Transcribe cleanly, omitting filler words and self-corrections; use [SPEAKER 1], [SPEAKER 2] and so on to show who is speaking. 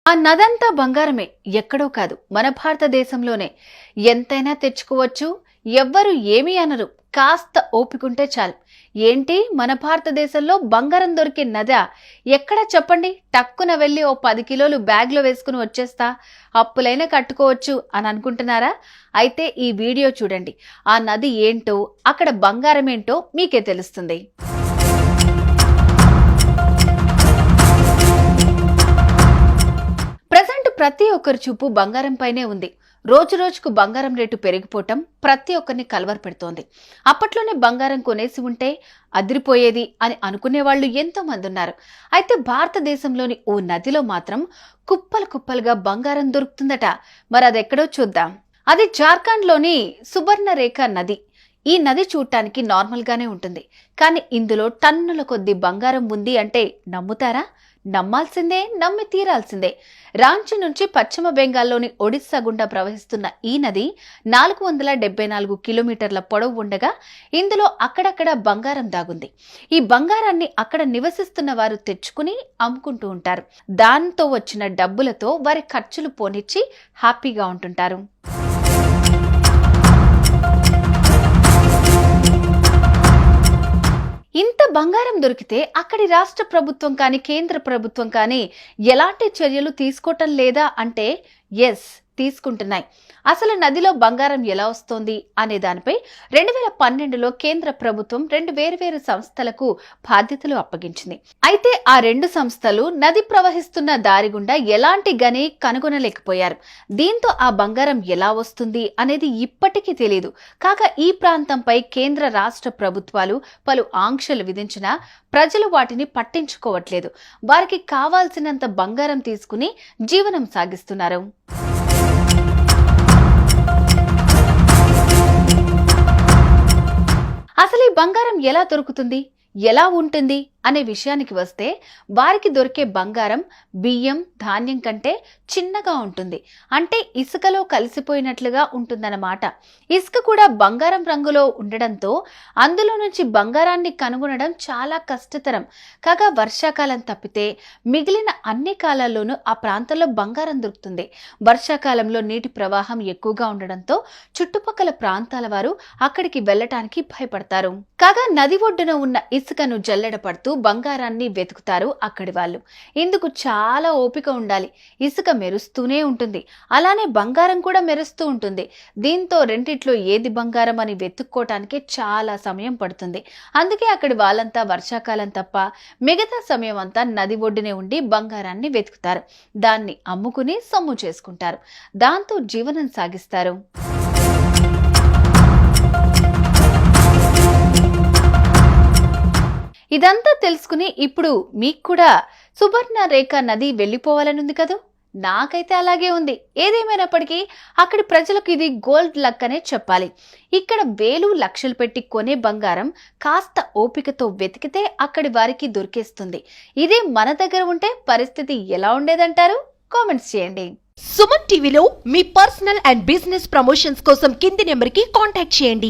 [SPEAKER 1] ఆ నదంతా బంగారమే, ఎక్కడో కాదు మన భారతదేశంలోనే. ఎంతైనా తెచ్చుకోవచ్చు, ఎవ్వరు ఏమీ అనరు, కాస్త ఓపికంటే చాలు. ఏంటి మన భారతదేశంలో బంగారం దొరికే నదా? ఎక్కడ చెప్పండి. టక్కున వెళ్ళి ఓ 10 కిలోలు బ్యాగ్లో వేసుకుని వచ్చేస్తా, అప్పులైనా కట్టుకోవచ్చు అని అనుకుంటున్నారా? అయితే ఈ వీడియో చూడండి. ఆ నది ఏంటో, అక్కడ బంగారం ఏంటో మీకే తెలుస్తుంది. ప్రతి ఒక్కరి చూపు బంగారం పైనే ఉంది. రోజు రోజుకు బంగారం రేటు పెరిగిపోవటం ప్రతి ఒక్కరిని కలవర పెడుతోంది. అప్పట్లోనే బంగారం కొనేసి ఉంటే అదిరిపోయేది అని అనుకునే వాళ్ళు ఎంతో మంది ఉన్నారు. అయితే భారతదేశంలోని ఓ నదిలో మాత్రం కుప్పలు కుప్పలుగా బంగారం దొరుకుతుందట. మరి అదెక్కడో చూద్దాం. అది జార్ఖండ్లోని సుబర్ణరేఖ నది. ఈ నది చూడటానికి నార్మల్ గానే ఉంటుంది, కానీ ఇందులో టన్నుల కొద్ది బంగారం ఉంది అంటే నమ్ముతారా? నమ్మాల్సిందే, నమ్మి తీరాల్సిందే. రాంచీ నుంచి పశ్చిమ బెంగాల్లోని ఒడిస్సా గుండా ప్రవహిస్తున్న ఈ నది 474 కిలోమీటర్ల పొడవు ఉండగా ఇందులో అక్కడక్కడ బంగారం దాగుంది. ఈ బంగారాన్ని అక్కడ నివసిస్తున్న వారు తెచ్చుకుని అమ్ముకుంటూ ఉంటారు. దాంతో వచ్చిన డబ్బులతో వారి ఖర్చులు పోనిచ్చి హ్యాపీగా ఉంటుంటారు. ఇంత బంగారం దొరికితే అక్కడి రాష్ట్ర ప్రభుత్వం కానీ కేంద్ర ప్రభుత్వం కానీ ఎలాంటి చర్యలు తీసుకోవటం లేదా అంటే ఎస్, తీసుకుంటున్నాయి. అసలు నదిలో బంగారం ఎలా వస్తోంది అనే దానిపై 2012లో కేంద్ర ప్రభుత్వం 2 వేర్వేరు సంస్థలకు బాధ్యతలు అప్పగించింది. అయితే ఆ 2 సంస్థలు నది ప్రవహిస్తున్న దారి గుండా ఎలాంటి గని కనుగొనలేకపోయారు. దీంతో ఆ బంగారం ఎలా వస్తుంది అనేది ఇప్పటికీ తెలియదు. కాగా ఈ ప్రాంతంపై కేంద్ర రాష్ట్ర ప్రభుత్వాలు పలు ఆంక్షలు విధించినా ప్రజలు వాటిని పట్టించుకోవట్లేదు. వారికి కావాల్సినంత బంగారం తీసుకుని జీవనం సాగిస్తున్నారు. అసలు ఈ బంగారం ఎలా దొరుకుతుంది, ఎలా ఉంటుంది అనే విషయానికి వస్తే వారికి దొరికే బంగారం బియ్యం, ధాన్యం కంటే చిన్నగా ఉంటుంది. అంటే ఇసుకలో కలిసిపోయినట్లుగా ఉంటుందన్నమాట. ఇసుక కూడా బంగారం రంగులో ఉండడంతో అందులో నుంచి బంగారాన్ని కనుగొనడం చాలా కష్టతరం. కాగా వర్షాకాలం తప్పితే మిగిలిన అన్ని కాలాల్లోనూ ఆ ప్రాంతంలో బంగారం దొరుకుతుంది. వర్షాకాలంలో నీటి ప్రవాహం ఎక్కువగా ఉండడంతో చుట్టుపక్కల ప్రాంతాల వారు అక్కడికి వెళ్లటానికి భయపడతారు. కాగా నది ఒడ్డున ఉన్న ఇసుకను జల్లెడ పడుతూ బంగారాన్ని వెతుకుతారు అక్కడి వాళ్ళు. ఇందుకు చాలా ఓపిక ఉండాలి. ఇసుక మెరుస్తూనే ఉంటుంది, అలానే బంగారం కూడా మెరుస్తూ ఉంటుంది. దీంతో రెండిట్లో ఏది బంగారం అని వెతుక్కోవటానికి చాలా సమయం పడుతుంది. అందుకే అక్కడి వాళ్ళంతా వర్షాకాలం తప్ప మిగతా సమయం అంతా నది ఒడ్డునే ఉండి బంగారాన్ని వెతుకుతారు. దాన్ని అమ్ముకుని సొమ్ము చేసుకుంటారు. దాంతో జీవనం సాగిస్తారు. ఇదంతా తెలుసుకుని ఇప్పుడు మీకు కూడా సుబర్ణరేఖ నది వెళ్ళిపోవాలనుంది కదా? నాకైతే అలాగే ఉంది. ఏదేమైనప్పటికీ అక్కడి ప్రజలకు ఇది గోల్డ్ లక్ అనే చెప్పాలి. ఇక్కడ వేలు లక్షలు పెట్టి కొనే బంగారం కాస్త ఓపికతో వెతికితే అక్కడి వారికి దొరికేస్తుంది. ఇదే మన దగ్గర ఉంటే పరిస్థితి ఎలా ఉండేదంటారు? కామెంట్స్ చేయండి.
[SPEAKER 2] సుమన్ టీవీలో మీ పర్సనల్ అండ్ బిజినెస్ ప్రమోషన్స్ కోసం కింది నెంబర్కి కాంటాక్ట్ చేయండి.